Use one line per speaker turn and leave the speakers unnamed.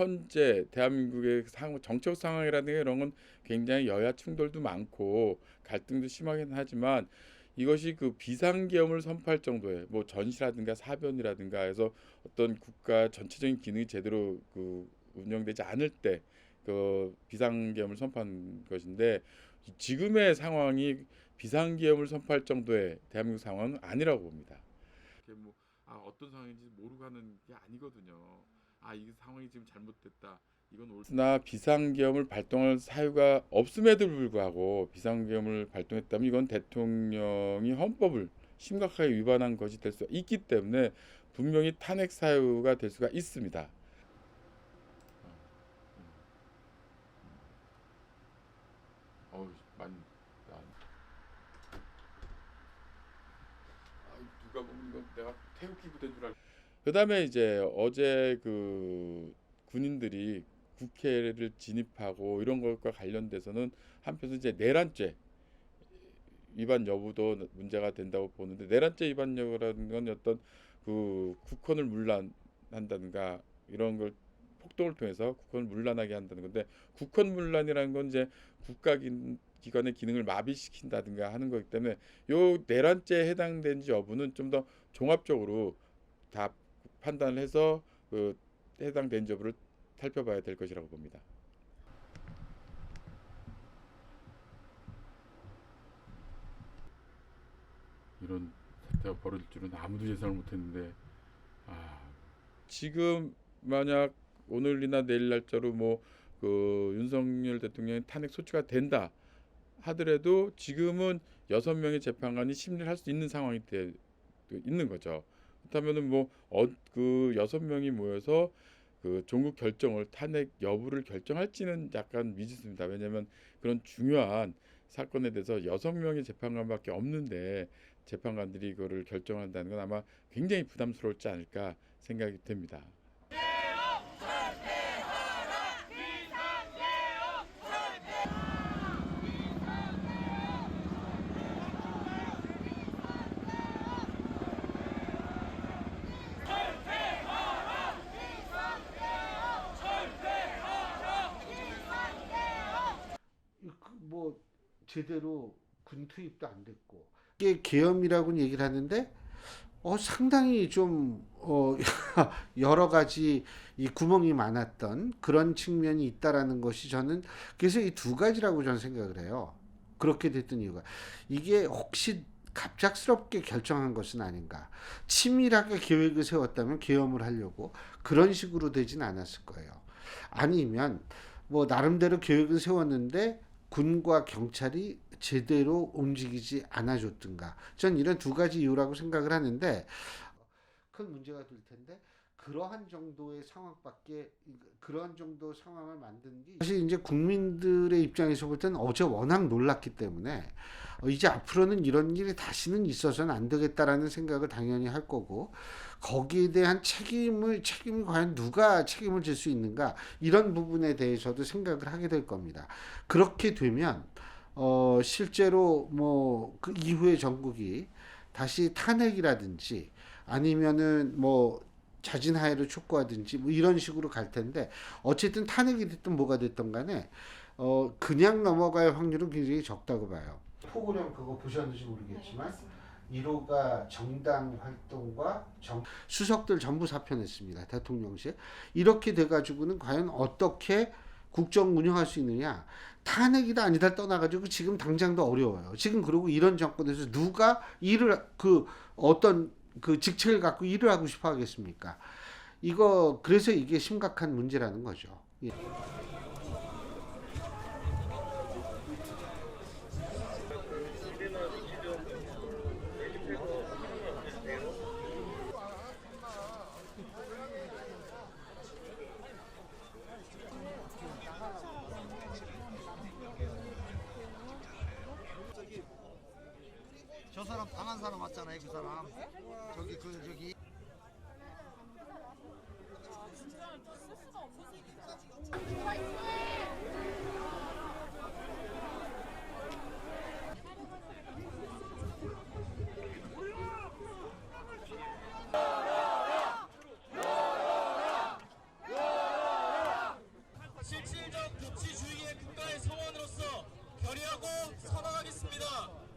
현재 대한민국의 정책 상황이라든가 이런 건 굉장히 여야 충돌도 많고 갈등도 심하긴 하지만 이것이 그 비상계엄을 선포할 정도의 뭐 전시라든가 사변이라든가 해서 어떤 국가 전체적인 기능이 제대로 그 운영되지 않을 때 그 비상계엄을 선포한 것인데 지금의 상황이 비상계엄을 선포할 정도의 대한민국 상황은 아니라고 봅니다. 뭐 어떤 상황인지 모르고 하는 게 아니거든요. 이 상황이 지금 잘못됐다. 이건 옳으나 비상계엄을 발동할 사유가 없음에도 불구하고 비상계엄을 발동했다면 이건 대통령이 헌법을 심각하게 위반한 것이 될 수 있기 때문에 분명히 탄핵 사유가 될 수가 있습니다. 많이 누가 보면 이건 내가 태극기 부대인 줄 알고. 그다음에 이제 어제 그 군인들이 국회를 진입하고 이런 것과 관련돼서는 한편으로 이제 내란죄 위반 여부도 문제가 된다고 보는데 내란죄 위반 여부라는 건 어떤 그 국헌을 문란한다든가 이런 걸 폭동을 통해서 국헌을 문란하게 한다는 건데 국헌 문란이라는 건 이제 국가기관의 기능을 마비시킨다든가 하는 거기 때문에 요 내란죄에 해당되는지 여부는 좀 더 종합적으로 다 판단을 해서 그 해당된 여부를 살펴봐야 될 것이라고 봅니다. 이런 사태가 벌어질 줄은 아무도 예상을 못했는데 지금 만약 오늘이나 내일 날짜로 뭐 그 윤석열 대통령이 탄핵 소추가 된다 하더라도 지금은 6명의 재판관이 심리를 할 수 있는 상황이 있는 거죠. 그렇다면은 그 6명이 모여서 그 종국 결정을 탄핵 여부를 결정할지는 약간 미지수입니다. 왜냐하면 그런 중요한 사건에 대해서 6명의 재판관밖에 없는데 재판관들이 이거를 결정한다는 건 아마 굉장히 부담스러울지 않을까 생각이 됩니다.
뭐 제대로 군 투입도 안 됐고 이게 계엄이라고는 얘기를 하는데 상당히 좀 여러 가지 이 구멍이 많았던 그런 측면이 있다라는 것이 저는 그래서 이 두 가지라고 저는 생각을 해요. 그렇게 됐던 이유가 이게 혹시 갑작스럽게 결정한 것은 아닌가. 치밀하게 계획을 세웠다면 계엄을 하려고 그런 식으로 되진 않았을 거예요. 아니면 뭐 나름대로 계획을 세웠는데 군과 경찰이 제대로 움직이지 않아줬든가. 전 이런 두 가지 이유라고 생각을 하는데 큰 문제가 될 텐데 그러한 정도의 상황밖에 그런 정도 상황을 만든 게 사실 이제 국민들의 입장에서 볼 때는 어제 워낙 놀랐기 때문에 이제 앞으로는 이런 일이 다시는 있어서는 안 되겠다라는 생각을 당연히 할 거고 거기에 대한 책임을 과연 누가 책임을 질 수 있는가 이런 부분에 대해서도 생각을 하게 될 겁니다. 그렇게 되면 실제로 뭐 그 이후에 전국이 다시 탄핵이라든지 아니면은 뭐 자진하해를 촉구하든지 뭐 이런 식으로 갈 텐데 어쨌든 탄핵이 됐든 뭐가 됐든 간에 그냥 넘어갈 확률은 굉장히 적다고 봐요. 포고령 그거 보셨는지 모르겠지만 1호가 정당 활동과 수석들 전부 사표냈습니다. 대통령실. 이렇게 돼가지고는 과연 어떻게 국정 운영할 수 있느냐. 탄핵이다 아니다 떠나가지고 지금 당장도 어려워요. 지금 그리고 이런 정권에서 누가 일을 어떤 그 직책을 갖고 일을 하고 싶어 하겠습니까? 그래서 이게 심각한 문제라는 거죠. 예.
저 사람 당한 사람 왔잖아요, 그 사람. 저기.
결의하고 선언하겠습니다.